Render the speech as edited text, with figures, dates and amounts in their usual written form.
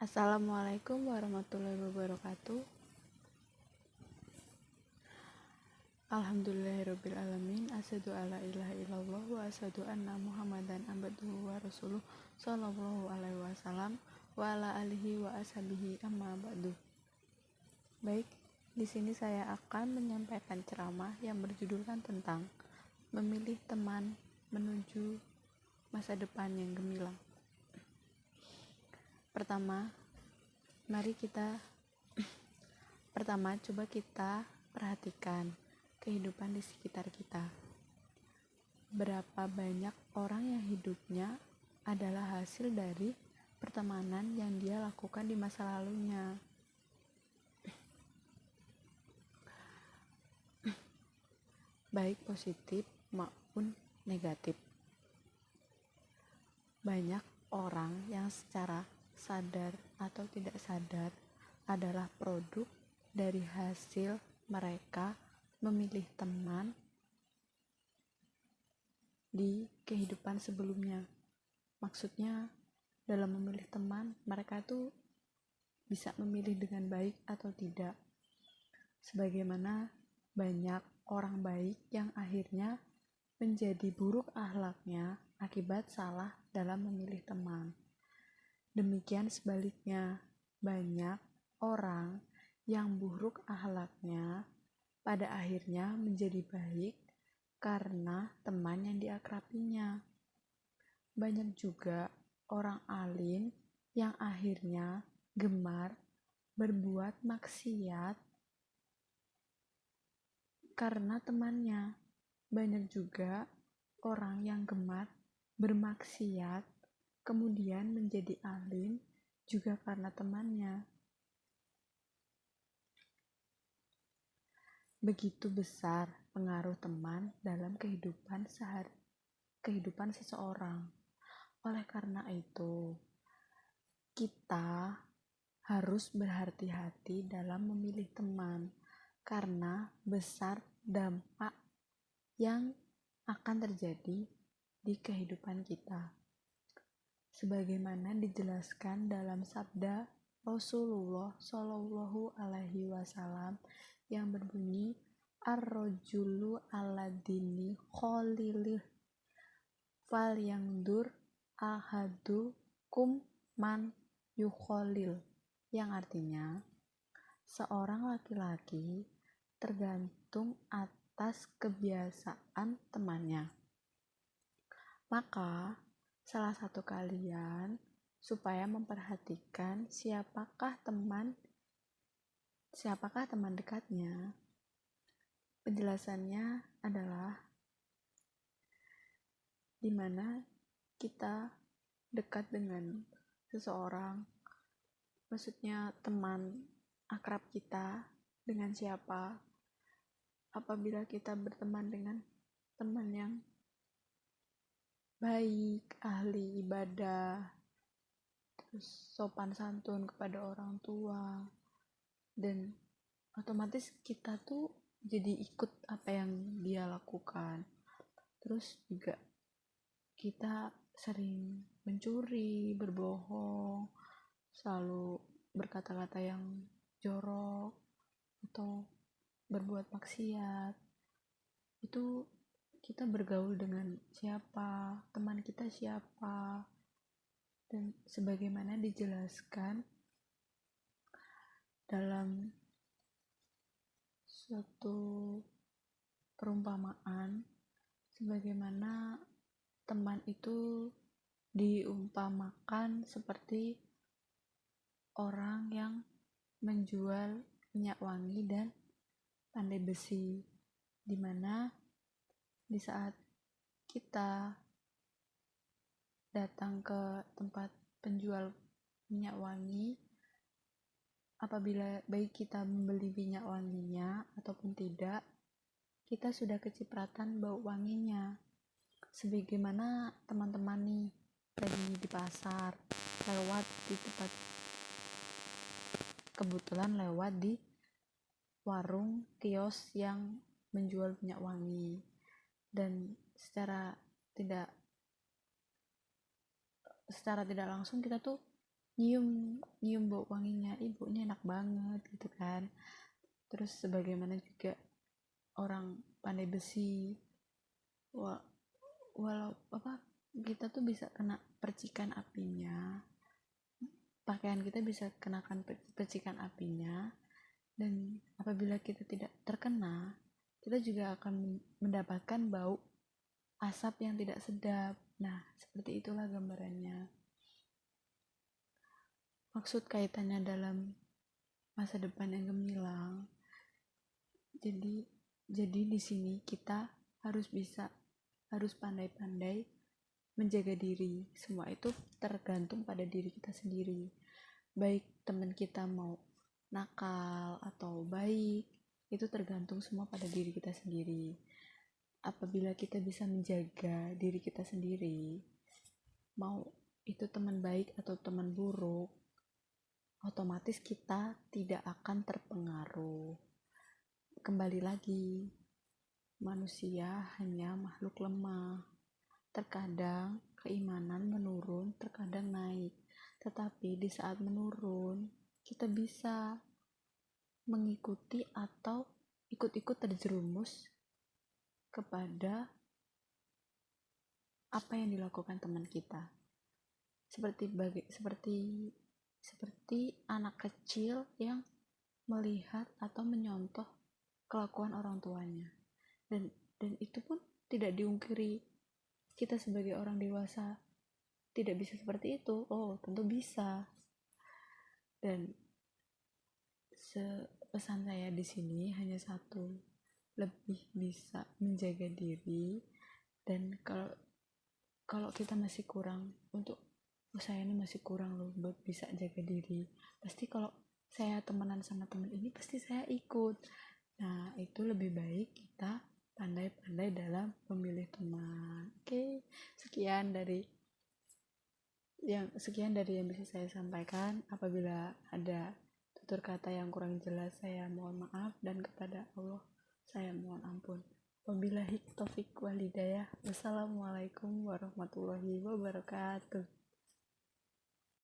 Assalamualaikum warahmatullahi wabarakatuh. Alhamdulillahirrabbilalamin. Asyhadu alla ilaha illallah wa asyhadu anna muhammadan abduhu wa rasuluh sallallahu alaihi wasallam wa ala alihi wa ashabihi amma ba'du. Baik, di sini saya akan menyampaikan ceramah yang berjudulkan tentang memilih teman menuju masa depan yang gemilang. Pertama, coba kita perhatikan kehidupan di sekitar kita. Berapa banyak orang yang hidupnya adalah hasil dari pertemanan yang dia lakukan di masa lalunya. Baik positif maupun negatif. Banyak orang yang secara sadar atau tidak sadar adalah produk dari hasil mereka memilih teman di kehidupan sebelumnya. Maksudnya, dalam memilih teman, mereka tuh bisa memilih dengan baik atau tidak. Sebagaimana banyak orang baik yang akhirnya menjadi buruk akhlaknya akibat salah dalam memilih teman. Demikian sebaliknya, banyak orang yang buruk akhlaknya pada akhirnya menjadi baik karena teman yang diakrabinya. Banyak juga orang alim yang akhirnya gemar berbuat maksiat karena temannya. Banyak juga orang yang gemar bermaksiat kemudian menjadi alim juga karena temannya. Begitu besar pengaruh teman dalam kehidupan seseorang. Oleh karena itu, kita harus berhati-hati dalam memilih teman karena besar dampak yang akan terjadi di kehidupan kita. Sebagaimana dijelaskan dalam sabda Rasulullah Shallallahu Alaihi Wasallam yang berbunyi, ar-rajulu ala dini khalilih falyangdur ahadukum man yukhalil, yang artinya seorang laki-laki tergantung atas kebiasaan temannya. Maka salah satu kalian supaya memperhatikan siapakah teman dekatnya. Penjelasannya adalah di mana kita dekat dengan seseorang, maksudnya teman akrab kita dengan siapa. Apabila kita berteman dengan teman yang baik, ahli ibadah, terus sopan santun kepada orang tua, dan otomatis kita tuh jadi ikut apa yang dia lakukan. Terus juga kita sering mencuri, berbohong, selalu berkata-kata yang jorok atau berbuat maksiat. Itu kita bergaul dengan siapa, teman kita siapa. Dan sebagaimana dijelaskan dalam suatu perumpamaan, sebagaimana teman itu diumpamakan seperti orang yang menjual minyak wangi dan pandai besi, dimana di saat kita datang ke tempat penjual minyak wangi, apabila baik kita membeli minyak wanginya ataupun tidak, kita sudah kecipratan bau wanginya. Sebagaimana teman-teman nih lagi di pasar, kebetulan lewat di warung kios yang menjual minyak wangi, dan secara tidak langsung kita tuh nyium nyium bau wanginya, ibunya enak banget gitu kan. Terus sebagaimana juga orang pandai besi, walau apa, kita tuh bisa kena percikan apinya, pakaian kita bisa kenakan percikan apinya, dan apabila kita tidak terkena, kita juga akan mendapatkan bau asap yang tidak sedap. Nah, seperti itulah gambarannya. Maksud kaitannya dalam masa depan yang gemilang. Jadi di sini kita harus pandai-pandai menjaga diri. Semua itu tergantung pada diri kita sendiri. Baik teman kita mau nakal atau baik, itu tergantung semua pada diri kita sendiri. Apabila kita bisa menjaga diri kita sendiri, mau itu teman baik atau teman buruk, otomatis kita tidak akan terpengaruh. Kembali lagi, manusia hanya makhluk lemah. Terkadang keimanan menurun, terkadang naik. Tetapi di saat menurun, kita bisa mengikuti atau ikut-ikut terjerumus kepada apa yang dilakukan teman kita. Seperti anak kecil yang melihat atau menyontoh kelakuan orang tuanya, dan itu pun tidak diungkiri. Kita sebagai orang dewasa tidak bisa seperti itu. Oh, tentu bisa. Dan pesan saya di sini hanya satu, lebih bisa menjaga diri. Dan kalau kita masih kurang untuk saya ini masih kurang loh buat bisa jaga diri, pasti kalau saya temenan sama teman ini pasti saya ikut. Nah, itu lebih baik kita pandai-pandai dalam memilih teman. Oke, sekian dari yang bisa saya sampaikan. Apabila ada tutur kata yang kurang jelas, saya mohon maaf, dan kepada Allah saya mohon ampun. Wabillahi taufik wal hidayah. Wassalamualaikum warahmatullahi wabarakatuh.